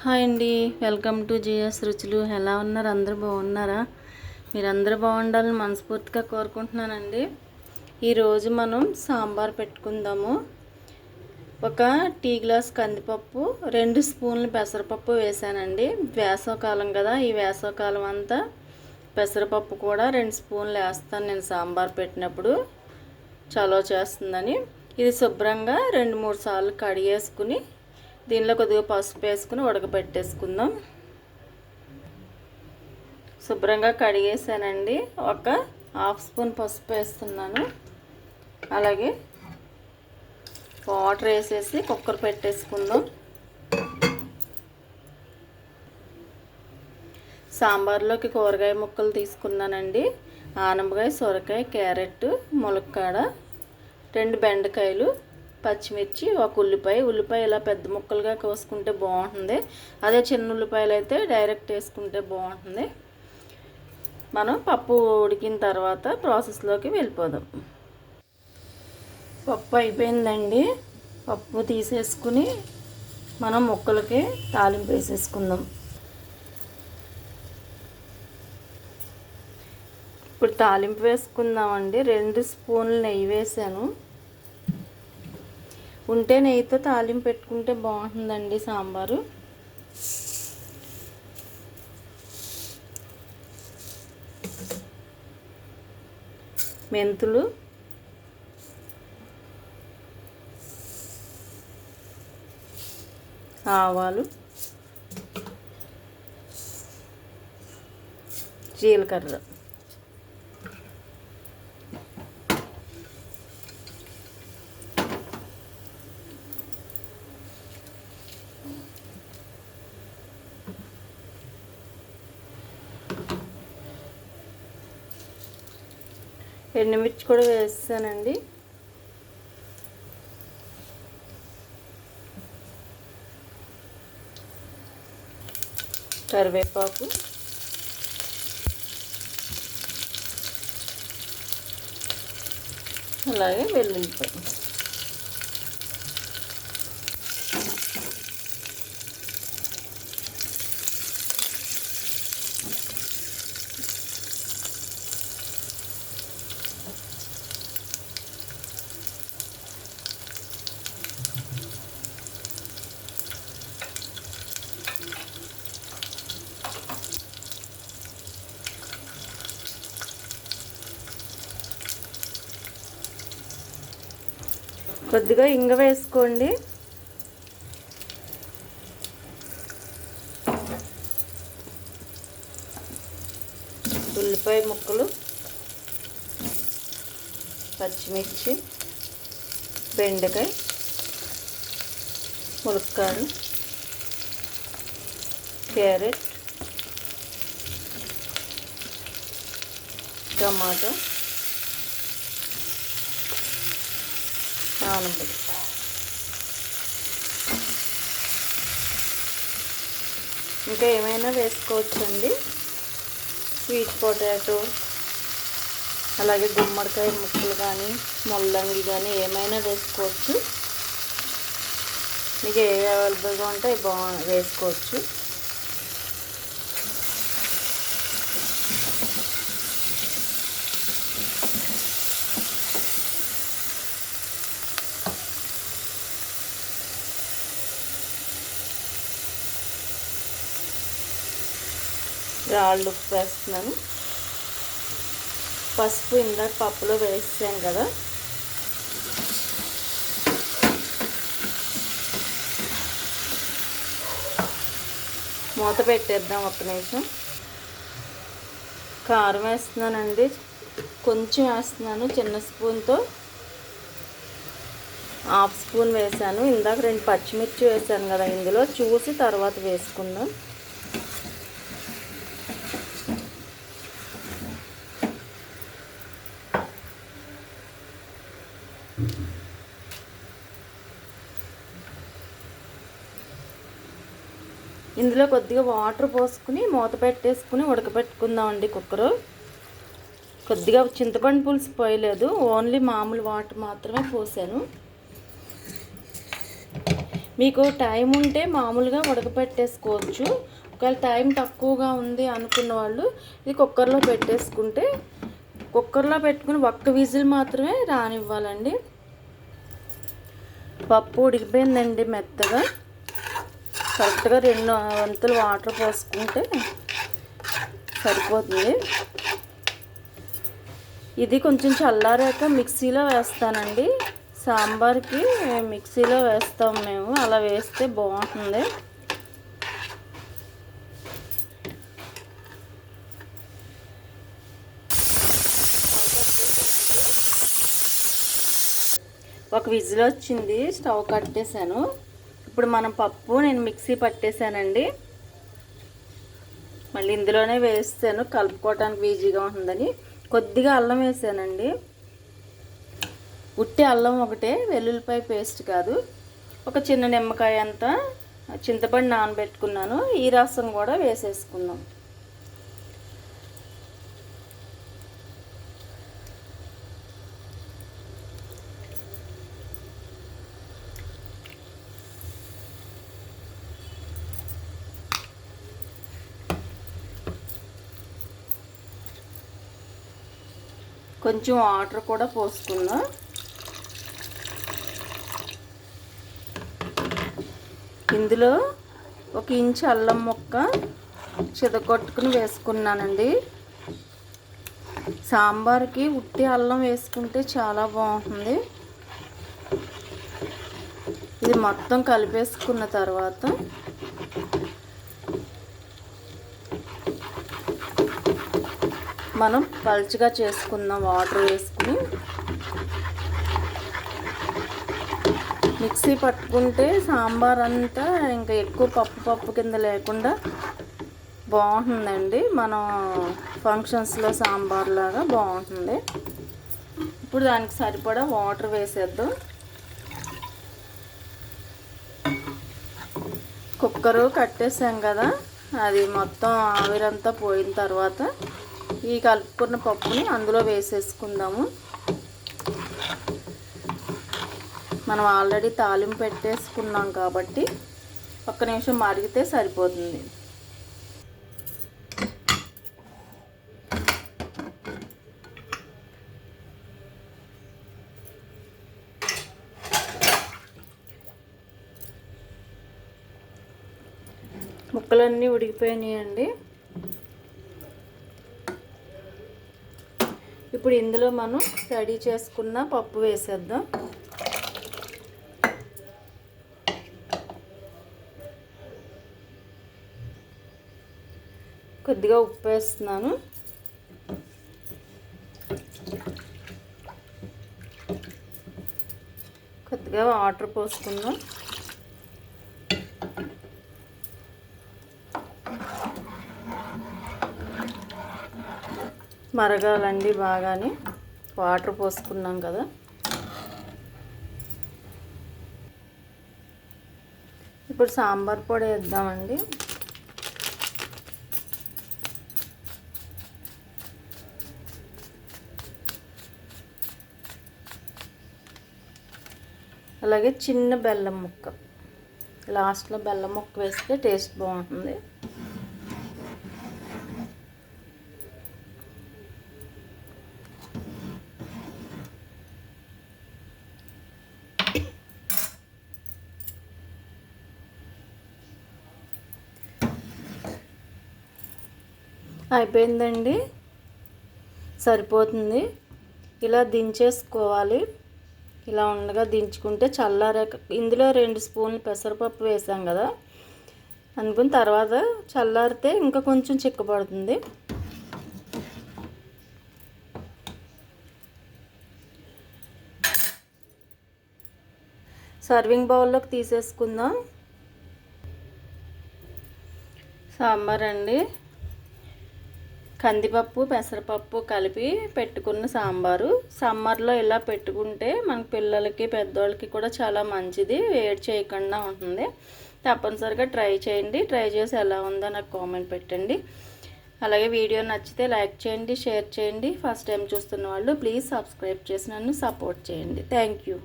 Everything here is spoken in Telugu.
హాయ్ అండి, వెల్కమ్ టు జిఎస్ రుచులు. ఎలా ఉన్నారు? అందరూ బాగున్నారా? మీరందరూ బాగుండాలని మనస్ఫూర్తిగా కోరుకుంటున్నానండి. ఈరోజు మనం సాంబార్ పెట్టుకుందాము. ఒక టీ గ్లాస్ కందిపప్పు, 2 స్పూన్లు పెసరపప్పు వేసానండి. వేసవకాలం కదా, ఈ వేసవకాలం అంతా పెసరపప్పు కూడా 2 స్పూన్లు వేస్తాను నేను సాంబార్ పెట్టినప్పుడు, చలవ చేస్తుందని. ఇది శుభ్రంగా 2-3 సార్లు కడిగేసుకుని దీనిలో కొద్దిగా పసుపు వేసుకుని ఉడకబెట్టేసుకుందాం. శుభ్రంగా కడిగేసానండి. ఒక 1/2 స్పూన్ పసుపు వేస్తున్నాను. అలాగే వాటర్ వేసేసి కుక్కర్ పెట్టేసుకుందాం. సాంబార్లోకి కూరగాయ ముక్కలు తీసుకున్నానండి. ఆనపకాయ, సొరకాయ, క్యారెట్, ములక్కాడ, 2 బెండకాయలు, పచ్చిమిర్చి, 1 ఉల్లిపాయ ఇలా పెద్ద ముక్కలుగా కోసుకుంటే బాగుంటుంది. అదే చిన్న ఉల్లిపాయలు అయితే డైరెక్ట్ వేసుకుంటే బాగుంటుంది. మనం పప్పు ఉడికిన తర్వాత ప్రాసెస్లోకి వెళ్ళిపోదాం. పప్పు అయిపోయిందండి. పప్పు తీసేసుకుని మనం ముక్కలకి తాలింపు వేసేసుకుందాం. ఇప్పుడు తాలింపు వేసుకుందామండి. 2 స్పూన్లు నెయ్యి వేసాను. ఉంటే నెయ్యితో తాలింపు పెట్టుకుంటే బాగుంటుందండి సాంబారు. మెంతులు, ఆవాలు, జీలకర్ర, ఎండుమిర్చి కూడా వేసానండి. కరివేపాకు, అలాగే వెల్లుల్లిపాయ. కొద్దిగా ఇంగ వేసుకోండి. ఉల్లిపాయ ముక్కలు, పచ్చిమిర్చి, బెండకాయ, ములక్కాడు, క్యారెట్, టమాటో, ఆనపకాయ. ఇంకా ఏమైనా వేసుకోవచ్చండి. స్వీట్ పొటాటో, అలాగే గుమ్మడికాయ ముక్కలు కానీ, ముల్లంగి కానీ ఏమైనా వేసుకోవచ్చు. మీకు ఏ అవైలబుల్గా ఉంటే వేసుకోవచ్చు. రాళ్ళు ఉప్పు వేస్తున్నాను. పసుపు ఇందాక పప్పులో వేసాం కదా. మూత పెట్టేద్దాం 1 నిమిషం. కారం వేస్తున్నానండి. కొంచెం వేస్తున్నాను. చిన్న స్పూన్తో 1/2 స్పూన్ వేసాను. ఇందాక 2 పచ్చిమిర్చి వేసాను కదా, ఇందులో చూసి తర్వాత వేసుకుందాం. ఇందులో కొద్దిగా వాటర్ పోసుకుని మూత పెట్టేసుకుని ఉడకబెట్టుకుందామండి కుక్కరు. కొద్దిగా చింతపండు పులుసు పోయలేదు, ఓన్లీ మామూలు వాటర్ మాత్రమే పోసాను. మీకు టైం ఉంటే మామూలుగా ఉడకపెట్టేసుకోవచ్చు. ఒకవేళ టైం తక్కువగా ఉంది అనుకున్న వాళ్ళు ఇది కుక్కర్లో పెట్టేసుకుంటే, కుక్కర్లో పెట్టుకుని ఒక్క విజిల్ మాత్రమే రానివ్వాలండి. పప్పు ఉడికిపోయిందండి మెత్తగా. కరెక్ట్గా 2 వంతులు వాటర్ పోసుకుంటే సరిపోతుంది. ఇది కొంచెం చల్లారాక మిక్సీలో వేస్తానండి. సాంబార్కి మిక్సీలో వేస్తాం మేము, అలా వేస్తే బాగుంటుంది. ఒక విజిల్ వచ్చింది, స్టవ్ కట్టేసాను. ఇప్పుడు మనం పప్పు నేను మిక్సీ పట్టేశానండి. మళ్ళీ ఇందులోనే వేస్తాను, కలుపుకోవడానికి ఈజీగా ఉంటుందని. కొద్దిగా అల్లం వేసానండి. ఉట్టి అల్లం ఒకటే, వెల్లుల్లిపాయ పేస్ట్ కాదు. ఒక చిన్న నిమ్మకాయ అంతా చింతపండు నానబెట్టుకున్నాను. ఈ రసం కూడా వేసేసుకుందాం. కొంచెం వాటర్ కూడా పోసుకుందాం. ఇందులో 1 ఇంచు అల్లం ముక్క చితకొట్టుకుని వేసుకున్నానండి. సాంబార్కి ఉట్టి అల్లం వేసుకుంటే చాలా బాగుంటుంది. ఇది మొత్తం కలిపేసుకున్న తర్వాత మనం పల్చగా చేసుకుందాం. వాటర్ వేసుకుని మిక్సీ పట్టుకుంటే సాంబార్ అంతా ఇంకా ఎక్కువ పప్పు కింద లేకుండా బాగుంటుందండి. మనం ఫంక్షన్స్లో సాంబార్ లాగా బాగుంటుంది. ఇప్పుడు దానికి సరిపడా వాటర్ వేసేద్దాం. కుక్కరు కట్టేసాం కదా, అది మొత్తం ఆవిరంతా పోయిన తర్వాత ఈ కలుపుకున్న పప్పుని అందులో వేసేసుకుందాము. మనం ఆల్రెడీ తాలింపు పెట్టేసుకున్నాం కాబట్టి 1 నిమిషం మరిగితే సరిపోతుంది. ముక్కలన్నీ ఉడికిపోయినాయండి. ఇప్పుడు ఇందులో మనం రెడీ చేసుకున్న పప్పు వేసేద్దాం. కొద్దిగా ఉప్పు వేస్తున్నాను. కొద్దిగా వాటర్ పోసుకుందాం. మరగాలండి బాగానే, వాటర్ పోసుకున్నాం కదా. ఇప్పుడు సాంబార్ పొడి వేద్దామండి. అలాగే చిన్న బెల్లం ముక్క, లాస్ట్లో బెల్లం ముక్క వేస్తే టేస్ట్ బాగుంటుంది. అయిపోయిందండి, సరిపోతుంది. ఇలా దించేసుకోవాలి. ఇలా ఉండగా దించుకుంటే చల్లారాక, ఇందులో 2 స్పూన్లు పెసరపప్పు వేసాం కదా, అనుకుని తర్వాత చల్లారితే ఇంకా కొంచెం చిక్కబడుతుంది. సర్వింగ్ బౌల్లోకి తీసేసుకుందాం. సాంబార్ అండి, కందిపప్పు పెసరపప్పు కలిపి పెట్టుకున్న సాంబారు. సమ్మర్లో ఇలా పెట్టుకుంటే మన పిల్లలకి పెద్దవాళ్ళకి కూడా చాలా మంచిది, వేడి చేయకుండా ఉంటుంది. తప్పనిసరిగా ట్రై చేయండి. ట్రై చేసి ఎలా ఉందో నాకు కామెంట్ పెట్టండి. అలాగే వీడియో నచ్చితే లైక్ చేయండి, షేర్ చేయండి. ఫస్ట్ టైం చూస్తున్న వాళ్ళు ప్లీజ్ సబ్స్క్రైబ్ చేసి నన్ను సపోర్ట్ చేయండి. Thank you.